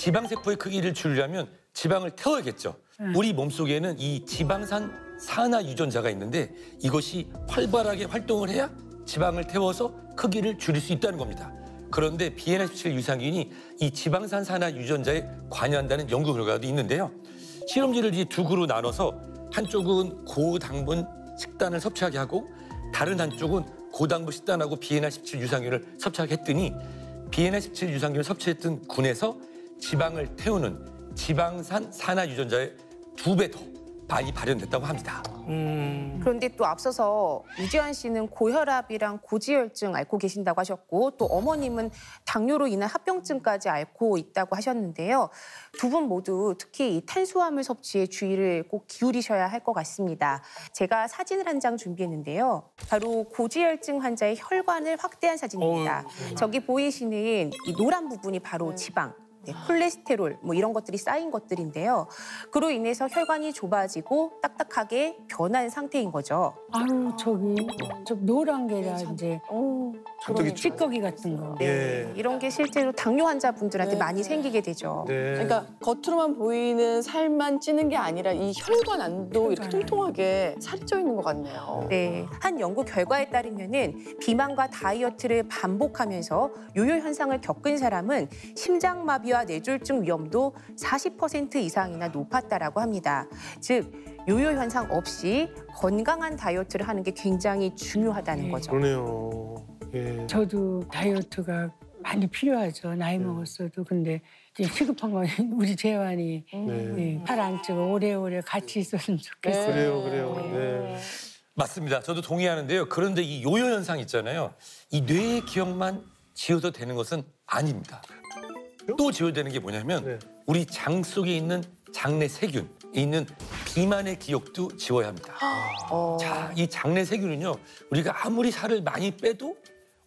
지방세포의 크기를 줄이려면 지방을 태워야겠죠. 우리 몸속에는 이 지방산 산화 유전자가 있는데 이것이 활발하게 활동을 해야 지방을 태워서 크기를 줄일 수 있다는 겁니다. 그런데 BNR17 유산균이 이 지방산 산화 유전자에 관여한다는 연구 결과도 있는데요. 실험지를 이 두 그룹으로 나눠서 한쪽은 고당분 식단을 섭취하게 하고 다른 한쪽은 고당분 식단하고 BNR17 유산균을 섭취하게 했더니 BNR17 유산균을 섭취했던 군에서 지방을 태우는 지방산 산화 유전자의 2배 더 많이 발현됐다고 합니다. 그런데 또 앞서서 유지환 씨는 고혈압이랑 고지혈증 앓고 계신다고 하셨고 또 어머님은 당뇨로 인한 합병증까지 앓고 있다고 하셨는데요. 두 분 모두 특히 이 탄수화물 섭취에 주의를 꼭 기울이셔야 할 것 같습니다. 제가 사진을 한 장 준비했는데요. 바로 고지혈증 환자의 혈관을 확대한 사진입니다. 저기 보이시는 이 노란 부분이 바로 지방. 네, 콜레스테롤 뭐 이런 것들이 쌓인 것들인데요. 그로 인해서 혈관이 좁아지고 딱딱하게 변한 상태인 거죠. 아유 저 노란 게다 이제 찌꺼기 같은 거. 네, 이런 게 실제로 당뇨 환자분들한테 많이 생기게 되죠. 그러니까 겉으로만 보이는 살만 찌는 게 아니라 이 혈관 안도 이렇게 통통하게 살이 쪄 있는 것 같네요. 네, 한 연구 결과에 따르면은 비만과 다이어트를 반복하면서 요요 현상을 겪은 사람은 심장마비와 뇌졸중 위험도 40% 이상이나 높았다라고 합니다. 즉 요요 현상 없이 건강한 다이어트를 하는 게 굉장히 중요하다는 거죠. 그러네요. 예. 저도 다이어트가 많이 필요하죠. 나이 먹었어도. 근데 이제 시급한 건 우리 재환이 팔 안 찌고 오래오래 같이 있었으면 좋겠어요. 그래요. 네. 맞습니다. 저도 동의하는데요. 그런데 이 요요 현상 있잖아요. 이 뇌의 기억만 지워도 되는 것은 아닙니다. 또 지워야 되는 게 뭐냐면 우리 장 속에 있는 장내 세균, 있는 비만의 기억도 지워야 합니다. 자, 이 장내 세균은요. 우리가 아무리 살을 많이 빼도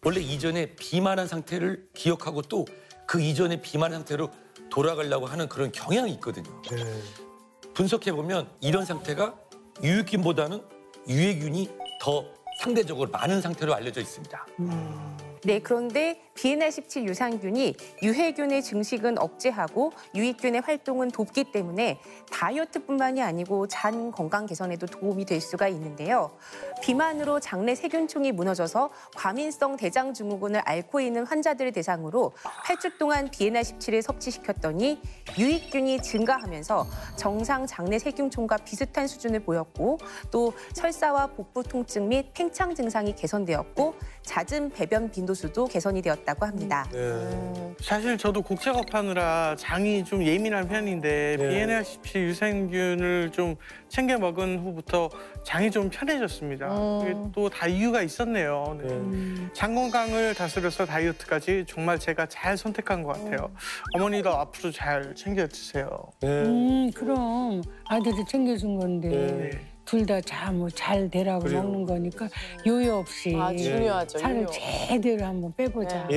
원래 이전에 비만한 상태를 기억하고 또 그 이전의 비만한 상태로 돌아가려고 하는 그런 경향이 있거든요. 분석해보면 이런 상태가 유익균보다는 유해균이 더 상대적으로 많은 상태로 알려져 있습니다. 네, 그런데 BNR17 유산균이 유해균의 증식은 억제하고 유익균의 활동은 돕기 때문에 다이어트뿐만이 아니고 장 건강 개선에도 도움이 될 수가 있는데요. 비만으로 장내 세균총이 무너져서 과민성 대장증후군을 앓고 있는 환자들을 대상으로 8주 동안 BNR17을 섭취시켰더니 유익균이 증가하면서 정상 장내 세균총과 비슷한 수준을 보였고 또 설사와 복부 통증 및 팽창 증상이 개선되었고 잦은 배변 빈도수도 개선이 되었다고 합니다. 사실 저도 곡 작업하느라 장이 좀 예민한 편인데 BNR17 유산균을 좀 챙겨 먹은 후부터 장이 좀 편해졌습니다. 그게 또 다 이유가 있었네요. 장 건강을 다스려서 다이어트까지 정말 제가 잘 선택한 것 같아요. 어머니도 앞으로 잘 챙겨 드세요. 그럼 아들이 챙겨준 건데 둘 다 잘 되라고 먹는 거니까 요요 없이 중요하죠. 살을 요요. 제대로 한번 빼보자.